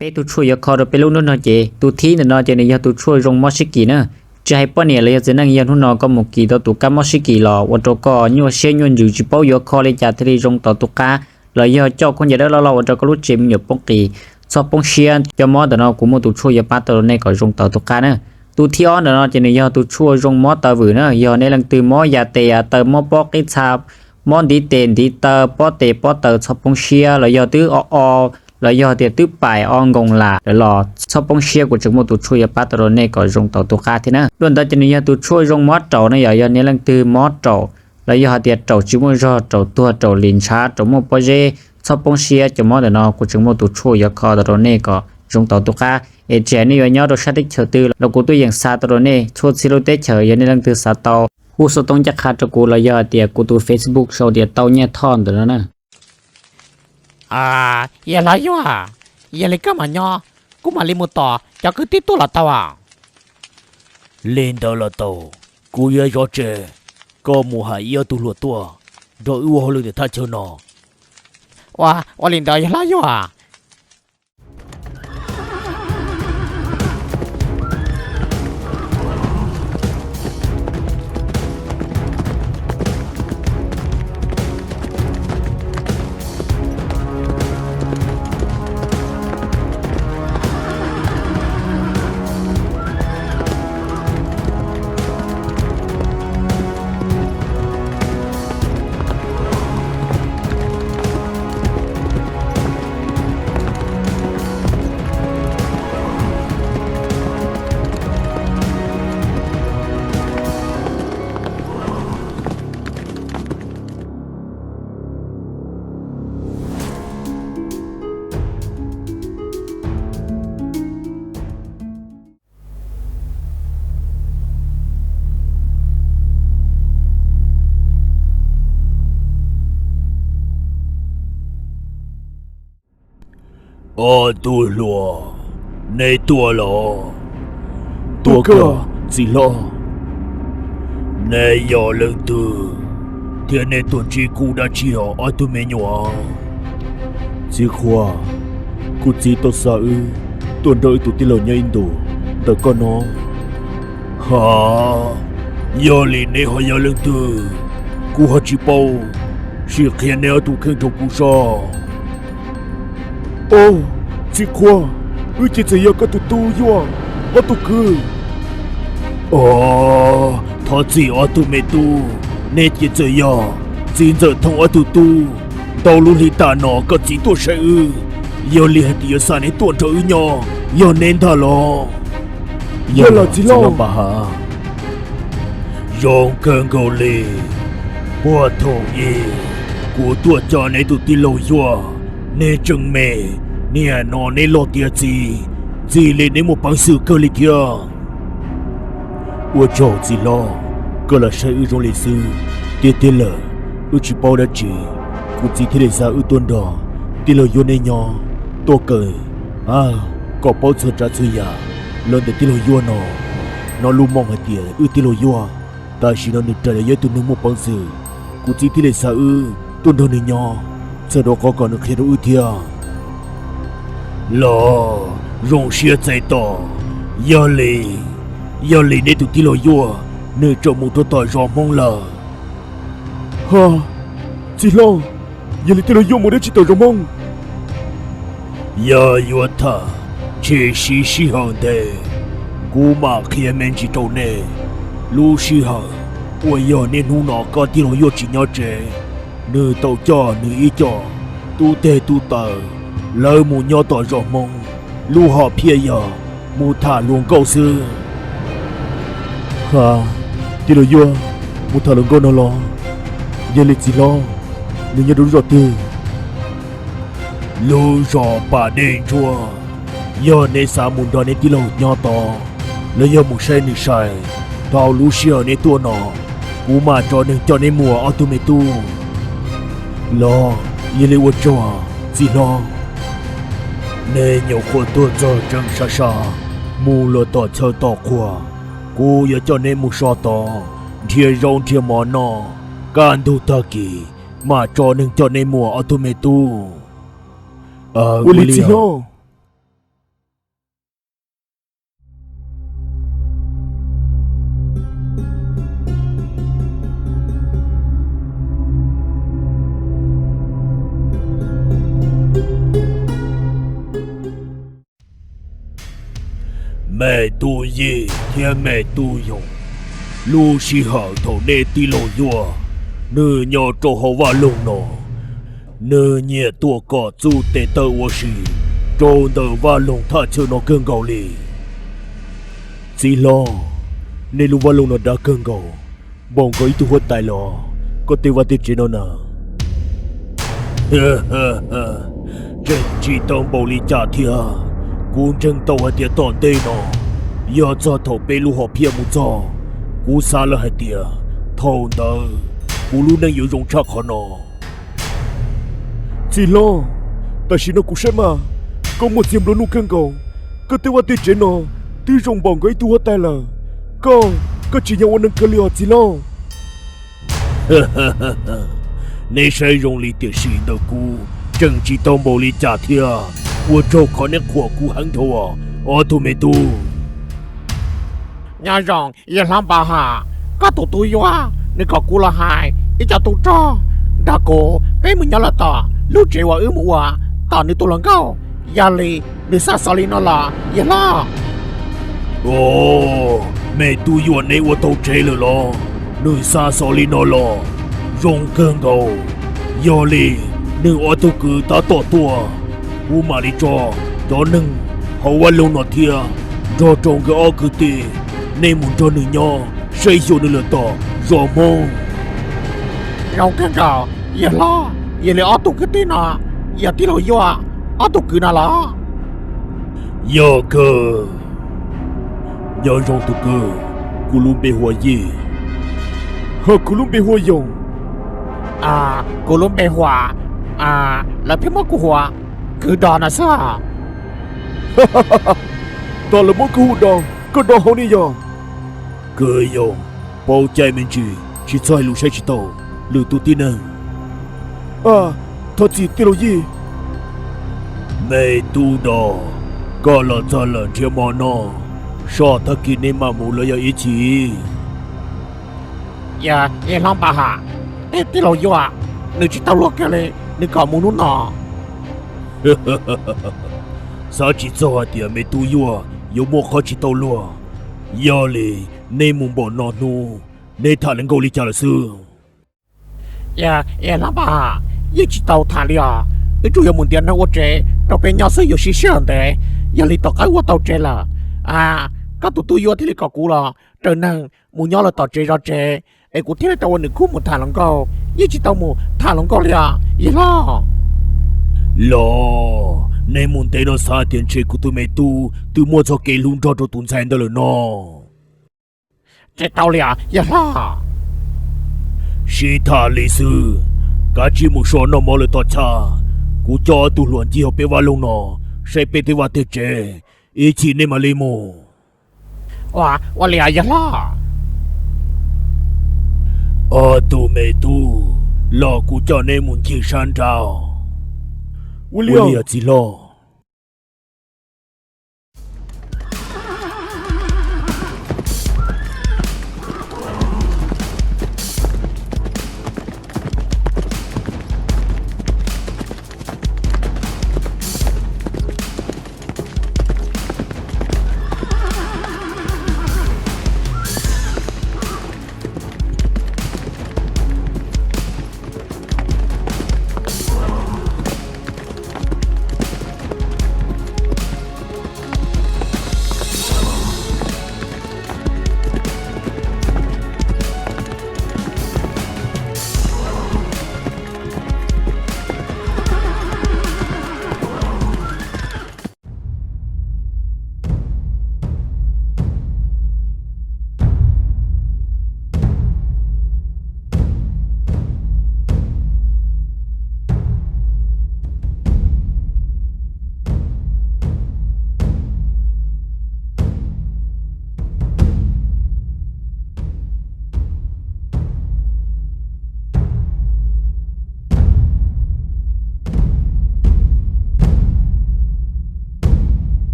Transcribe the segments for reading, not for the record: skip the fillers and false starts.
bé tụi chui giờ kho rồi bé lúc nó chị tụi thí nó chị này giờ tụi chui rong mót xí nữa chỉ hay bao nhiêu là giờ năng giờ nó có một kỳ đó tụi cá mót xí lò và tụi có nhiều xe nhiều dự chỉ bao giờ kho lên trả thì rong tàu tụi cá rồi giờ cho con giờ đó lâu cho có lúc chìm nhiều bông kỳ sau bông xe cho mót nó cũng một tụi chui giờ bắt tàu này có rong tàu tụi cá nữa tụi thiếu nó chỉ này giờ tụi chui rong mót tàu vừa nữa giờ này lần từ mót giờ tè tàu mót bó cái sao mót đi tiền đi tàu bó tè bó tàu sau bông xe rồi giờ tứ là do tiền tứ bài on gồng là để lò sau bông xe của chúng một tụt chui bắt đầu này có dùng tàu cá thế nữa luôn đó cho nên tụt chui dùng mót trầu này giờ nên lần từ mót trầu là do tiền trầu chỉ muốn do trầu tua trầu liền xá trầu một bao giờ sau bông xe cho mót để nó của chúng một tụt chui có đầu này có dùng tàu cá ở trẻ này ở nhau đồ sát đích chờ từ là của tôi dạng xa đầu này chốt xí lô tết chờ giờ nên lần từ xa tàu khu số tông chắc khá cho cô là do tiền của tôi Facebook sau tiền tàu nhẹ thon từ đó nè ya la yo ya le ka ma nyo ku ma li mu to cho cứ tiếp tục là tao lên đó là tàu cú ya rõ trẻ có mùa hạ yêu tu lụa tua rồi ưu hồ lực để tha cho nó wa lin da ya la yo tu lụa này tua lọ tua cơ gì lo này giờ lần từ thiên này tuần chỉ cú đã chiều ở tụi mình nhỏ chỉ khoa cú chỉ tôi sợ tuần đợi tụi ti lợn nhà Indo đợi con nó hả giờ liền này họ giờ lần từ cú họ chỉ bao chỉ khi này tụi khen cho cú sao ô chị khoa chị thấy có tụi tu yo ở tụi cứ thôi chị ở tụi mẹ tu nên chị thấy chị giờ thông ở tụi tu tàu luôn đi ta nó có chỉ tôi sẽ giờ liền thì sao nên tuần trở nhỏ giờ nên thà lo giờ là chỉ lo bà hả dùng cơn gầu lì bùa thổ gì của tôi cho nên tụi ti lâu yo nên chừng mẹ nè nó nên lo tiền gì lên đến một bằng sự cơ lịch kia ủa chỗ gì lo cơ là sẽ ư trong lịch sử tiền là ư chỉ bao đã chỉ cũng chỉ thế để ra ư tuần đó tiền là vô nên nhỏ tôi cười có bao giờ trả suy à lần để tiền là vô nó luôn mong hạt tiền ư tiền là vô ta chỉ nó được trả lại tuần nữa một bằng sự cũng chỉ thế để ra ư tuần đó nên nhỏ sau đó có còn được khi đó ư thiệt lo rong xia chạy to giờ lì nên tụi ti lo yo nơi trong một chỗ tỏi rò mong là ha chị lo giờ lì ti lo yo một đứa chỉ tỏi rò mong giờ yo thà chỉ xí hòn đề cú mà khi mình chỉ trâu nè lu xí hòn ôi giờ nên hu nó có ti lo yo chỉ nhau trẻ nơi tàu cho nơi ý cho tu tê tu tờ lỡ mù nhỏ tỏ rõ mong lu họ phía giờ mù thả luôn câu xưa ha thì rồi vô mù thả luôn câu nó lo giờ lịch gì lo nên nhớ đúng rõ từ lu rõ bà đền chua giờ nên xa mù đó nên tí lâu nhỏ to lỡ giờ mù say nị sai tao lu xia nên tua nó cú mà cho nên mùa ở tu mê tu lo giờ lịch uất cho gì lo nên nhiều khoa tôi cho chân sa mù lừa tỏ chờ tỏ khoa cô giờ cho nên mù so tỏ thiê rong thiê mỏ nọ can tu ta kỳ mà cho nên mùa ở tu mê tu Willie mẹ tu ye thiên mẹ tu dùng lu si hở thổ nê ti lộ yua nư nhỏ trổ hậu va lông nọ nư nhẹ tua cỏ chu tê tơ wo si trổ tơ va lông tha chưa nó cơn gầu lì chỉ lo nê lu va lông nó đã cơn gầu bông có ý tu hốt tài lo có tiêu va tiết chế nó nà trên chỉ tông bầu lì trả thia cú chân tàu hay tiệt tòn tê nó giờ cho thầu bê lu họ phía mu cho cú xa là hay tiệt thầu tờ cú lu đang yếu dùng chắc họ nó chỉ lo tại sao nó cú xem mà có một diêm đó nu căng cầu có tiêu va tiết chế nó tí dùng bông cái tu hốt tài là có chỉ nhau anh cơ liều chỉ lo nè sai dùng lý tiệt sĩ đâu cú chân chỉ tông bầu lì trả thia我做可能火锅很头啊，我都没读。 nhà rong yên lắm bà hà có tụi tôi vô nên có cú là hai ít cho tụi cho đã cố bé mình nhớ là tỏ lúc chế vào ứ mù tỏ nên tụi lần cao gia lì nên sao sao nó là yên lo 哦，没读完呢，我都这了咯，你啥手里那咯，用更高，要哩，你我都给他多多。 u mà đi cho đó nâng hậu qua lâu nọ thia cho trong cái ô cứ tì nên muốn cho nữ nho xây dựng được lửa tỏ rồi mong rong cái cào yên lo yên là tụi cái tin à yên tí lo vô tụi cứ nào lo giờ cơ giờ trong tụi cơ cú luôn bị hoa gì hả cú luôn bị hoa dùng cô luôn bề hòa là phía mất của hòa cứ đò là sao đó là món cú đòn có đòn không đi giờ cười dùng bao chạy mình chỉ sai lũ sai chỉ tàu lũ tụi tin à thật gì tiêu lo gì mày tu đò có là cho là chia mò nó sao ta kia nên mà mua lấy ý chí dạ yên lắm bà hà tí lo vô nếu chỉ tao lo cái này nếu có muốn nó nọ sao chỉ cho thì mày tu yo yo mua khó chỉ tao lo giờ lì nên muốn bỏ nó nu nên thà lên câu lý trả là sư dạ yên lắm bà hà yên chỉ tao thà li cái chủ yếu muốn tiền nó ô chế tao bên nhau sử dụng xí xíu đấy giờ li tao cái ô tao chế là các tụi tôi vô thì li có cú là trở năng muốn nhau là tao chế ra chế ai cũng thấy tao nửa cú một thà lòng câu yên chỉ tao một thà lòng câu li yên lo lo nên muốn thấy nó xa tiền chế của tụi mày tu từ mua cho cái luôn cho tụi sen đó là nó chế tao li yên lo sĩ thà lý sư cả chỉ một số nó mua được tao cha cú cho tụi luận chỉ học bé vào luôn nó sẽ bé thì vào thế chế ý chỉ nên mà lấy mù wa li yên lo tụi mày tu lo cú cho nên muốn chỉ san trào William chỉ lo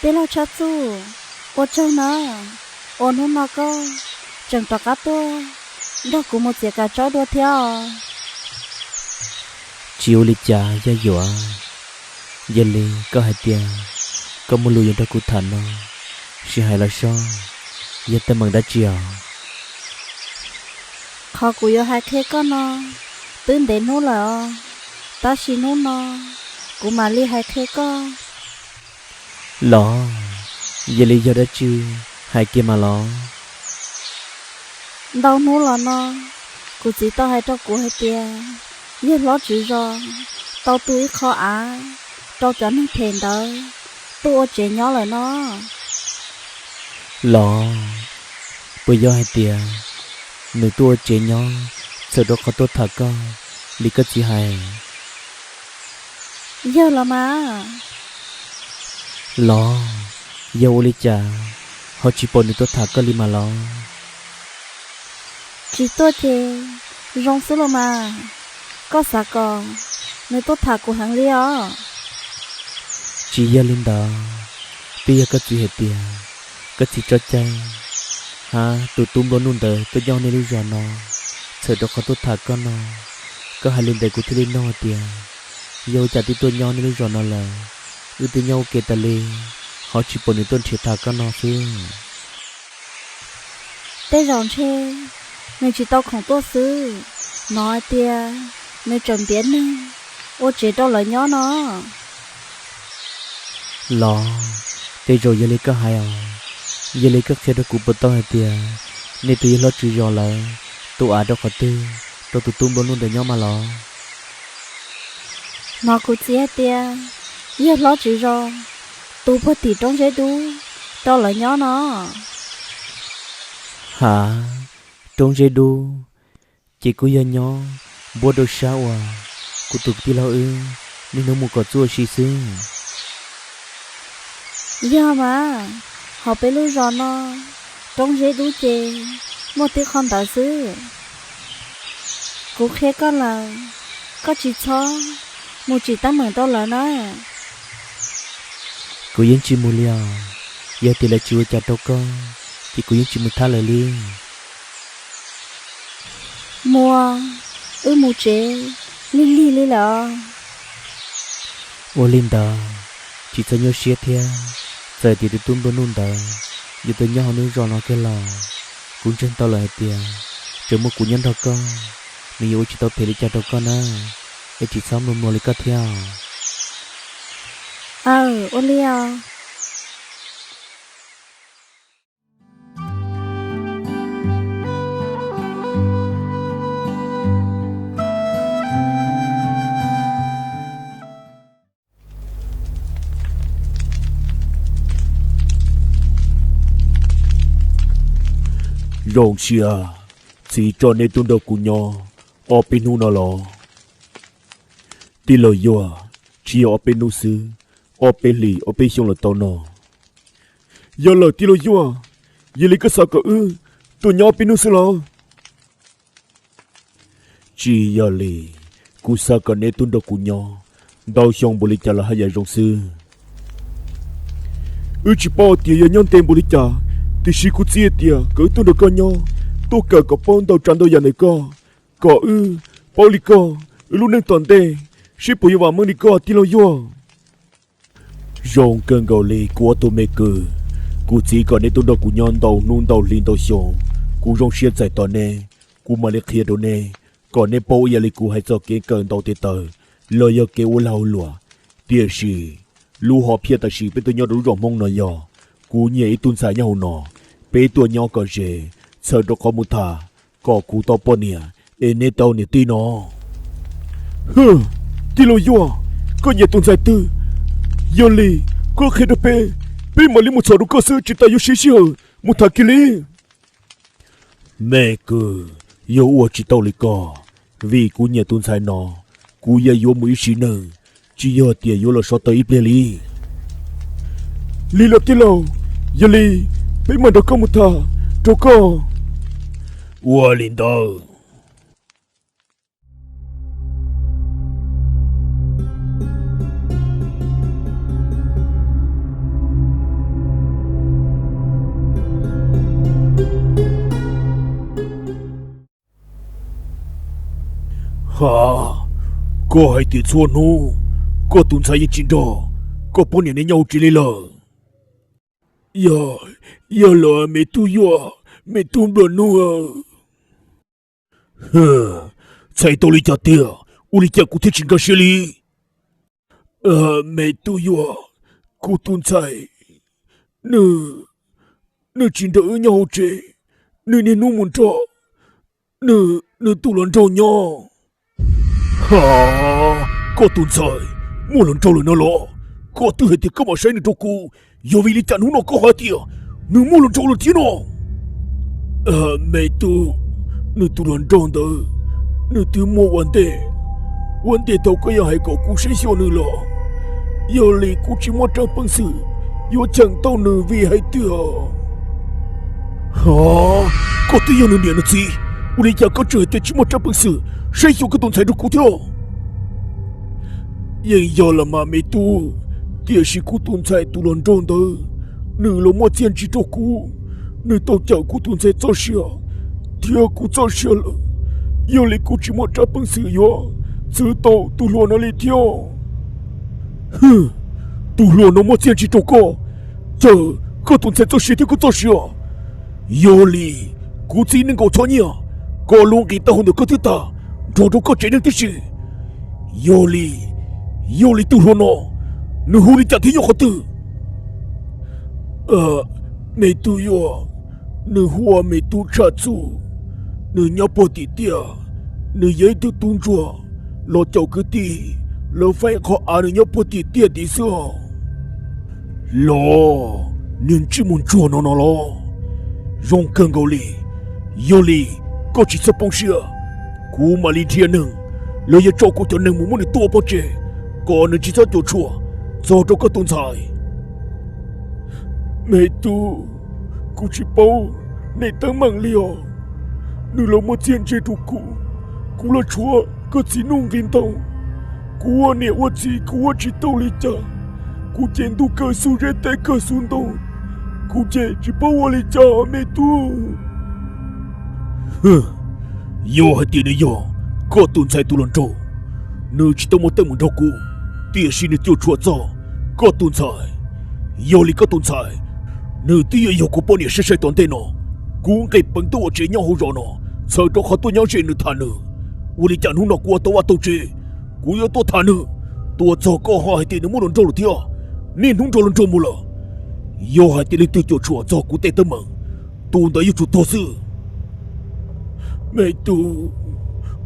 thế là cha chú ô chơi nó ô nó có chẳng tao cá to đó cũng một chiếc cá chó đua theo chiều lịch cha gia dọa giờ li có hai tiền có một lùi đó cụ thành nó chỉ hay là sao giờ ta mừng đã chiều họ cũng yêu hai thế con nóตื่นđến nó là ta xin nó cũng mà li hai thế con lọ giờ li giờ đã chi hai kia mà lọ đâu nó là nó cũng chỉ tao hai tao cũng hai tiền giờ lo chữ rồi tao tuổi khó à tao cho nó thèm đó tôi trẻ nhỏ lại nó lọ bây giờ hai tiền người tua chế nhỏ sợ đó có tốt thật con lý cái gì hay giờ là mà lo giờ ô lý cha họ chỉ bỏ được tốt thật có lý mà lo chỉ tôi chê rong số là mà có sao còn người tốt thật của hàng liao chỉ giờ linh đó bây giờ có gì hết tiền có gì cho chay ha tụi tung bón nung đời tôi nhau nên đi rồi nó sợ đó có tốt thật con nó có hai linh đời của tôi lên nó tiền giờ chả tí tôi nhau nên đi rồi nó là ư tôi nhau kể ta lên họ chỉ bỏ được tôi chỉ thật con nó thôi thế rong chê người chỉ tao không tốt xứ nói tia người trầm biến nè ô chế đâu lại nhỏ nó lo thế rồi giờ lấy có hai giờ lấy các xe đó cũng bớt tao tiền nên tôi lo chịu rồi là tôi đâu có tư tôi tụi tung bón luôn để nhau mà lo nó cũng chỉ tia giờ lo chữ rồi tôi phải tỉ trong chế đu đâu lại nhỏ nó hả trong dây đu chỉ có giờ nhỏ bố đồ sao à cụ tụt tí lao ư nên nó mua cỏ chua xì xứ giờ mà họ phải lưu rồi nó trong chế đu chê một tí con tạo xứ cũng khé con là có chỉ cho một chỉ tám mười đâu là nó cô yên chỉ mua liao giờ thì là chua chả đâu con thì cô yên chỉ mua thà lời đi mua một chế li là ô linh đó chỉ cho nhau xé theo giờ thì tôi tung bón luôn đó giờ tôi nhau nữa rồi nó cái lò cũng trên tao lại tiền chờ một cú nhân đó con nếu chỉ tao thể đi chả đâu con á em chỉ xong luôn mua lấy cái theo ô liao rong xia chỉ cho nên tôi đâu cũng nhỏ ở bên nu nó lo tí lời yo chỉ ở bên nu sư ở bên lì ở bên xong là tao nó giờ lời tí lời yo giờ lấy cái sao cả tôi nhỏ bên nu sư lo chỉ giờ lì cú sao cả nên tôi đâu cũng nhỏ đau xong bồ lì chả là hai giờ rong sư chỉ bao tiền giờ nhon tiền bồ lì chả thì chỉ có chia tiền cỡ tôi được con nhau tôi cả có bao đầu tràn đầu giờ này có bao lì luôn nên toàn đề chỉ bây giờ mới đi thì lo yo rong cơn gạo lì của tôi mê cừ cú chỉ còn nên tôi đâu cú nhon đầu nung đầu linh đầu xong cú rong xuyên giải toàn nè cú mà lấy kia đồ nè còn nên bao giờ lì cú hay cho cái cơn đầu tê tờ lo yo cái u lao lùa tiền gì lu họ phía ta gì bên tôi nhau đủ rong mong nó yo cú nhảy tuôn xài nhau nọ bé tua nhau có gì sợ đó có một thà có cú to po nè nên tao nè tí nó tí lo yo có nhảy tuôn xài tư yo li có khi đó bé mà li một số đủ cơ sở chỉ ta yo xí xí một thà kia li mẹ cứ yo ua chỉ tao li co vì cú nhảy tuôn xài nọ cú yo mũi xí nơ chỉ yo tiền yo là số tới ít li là tí lo giờ li bây mà đâu có một thà đâu có ua linh đó có hai tiền xuân hú, có tuần sai chín đó, có bao nhiêu nhau chỉ lờ. Ya là mẹ tu mẹ tu bận nữa. Sai tôi đi chợ tiệt, uli chợ cụ thể chính cái xử lý. Mẹ tu cụ tuần sai, nữ chín đó nhau chế, nữ nên nu muốn cho, nữ tu lần trâu nhau. Có tuần sai, mua lần trâu lần nó lo, có tu hết thì có mà sai nữ trâu cụ, yo vì lý chăn nó có hai tiệt, nữ mua lần trâu lần tiệt nó. Mẹ tu, nữ tu lần trâu đó, nữ tu mua vấn đề tao có yang hay có cụ sẽ xio nữ lo, yo lý cụ chỉ mua trang bằng sự, yo chẳng tao nữ vì hay tiệt. Có tu yo nữ điện nó gì, uli ya có chơi thì chỉ mua trang bằng sự, sẽ xio cái tuần sai được cụ theo. Vậy giờ là mà mẹ tu, thì chỉ cụ tuần sai tu lần trâu đó, nữ lo mua tiền chỉ cho cụ. Nữ tao chào cụ tuần sai cho xia, thì cụ cho xia là, giờ lấy cụ chỉ một trăm bằng sự yo, chứ tao tu luôn nó lấy theo. Tu luôn nó một tiền chỉ cho cô, giờ cụ tuần sai cho xia thì cụ cho xia, giờ lấy cụ chỉ nên có cho nhia, có luôn cái tao không được có thứ ta, rồi đâu có chuyện được cái gì, giờ lấy tu luôn nó, nữ hú đi chặt thế nhau khó tử. Mẹ tu yo, nữ hoa mẹ tu trả chú, nữ nhau bỏ tí tia, nữ giấy tu tung chua, lo cháu cứ tí, lo phải khó nữ nhau bỏ tí tia tí sao? Lo, nên chỉ muốn chua nó lo, rong cần gấu lì, yo lì, có chỉ sắp bông xia, cú mà lì thiên nâng, lo ya cháu cô cho nâng muốn để tua bỏ chế, còn nữ chỉ sao cho chua, do cho các tôn sai. Mẹ tu, cụ chỉ bao để tăng mạng liều, nữ là một tiền chế thuộc cụ là chúa, có chỉ nung viên tàu, cụ ở nè ở chỉ tàu lý cha, cụ chén tu cơ su rét tay cơ sun tàu, cụ chén chỉ bao ở lý cha mẹ tu. Yo hay tiền này yo, có tuần sai tu lần trâu, nữ chỉ tao một tấm một đầu cụ, tiền xin được tiêu chuột cho, có tuần sai, yo lý có tuần sai. Nữ tí yêu của bọn này sẽ toàn tên nó, cũng cái bằng tôi chế nhau hỗ trợ nó, sợ cho họ tôi nhau chế nữ thà nữ, uli chẳng hung nó qua tôi tàu chế, cũng yêu tôi thà nữ, tôi cho có họ hay tiền nó muốn lần trâu được theo, nên hung trâu lần trâu mua lợ, yêu hay tiền từ chỗ chùa cho cũng tên tâm mừng, tôi đã yêu chủ tổ sư, mẹ tôi,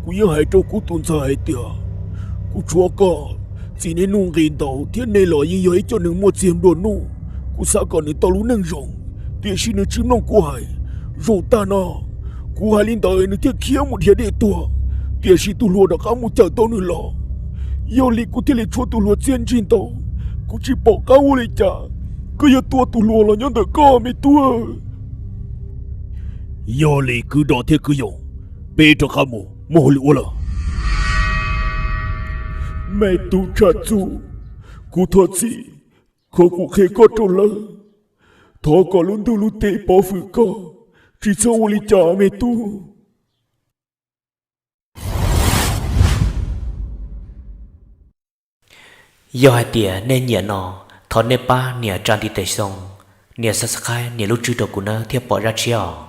cũng yêu hay trâu cũng tuần sai hay tiền, cũng chúa có, chỉ nên nung gìn tàu thiên này lo như vậy cho những một xiêm đồ nu. Cú sao còn nữa tao luôn nâng rộng, thì xin nó chim nông của hải, rồi ta nó, cú hải lên tới nó thiết kia một hiệp để tua, thì xin tu lùa được một chợ tao nữa lo, yêu lý cú thiết lý chua tu lùa trên trên tao, cú chỉ bỏ cao u lý chả, cứ yêu tua tu lùa là nhân được co mày tua, yêu lý cứ đỏ thiết cứ dùng, bê cho khám mồ lụa là, mày tu trả chú, cú thoát gì. Có cụ khế có trâu lơ, thọ có luôn tu lưu tệ bỏ phử có, chỉ sau lý trả mẹ tu. Do hai tia nên nhẹ nọ, thọ nè ba nhẹ trang đi tệ sông, nhẹ sát khai nhẹ lúc trước đầu của nó thiệp bỏ ra chiao.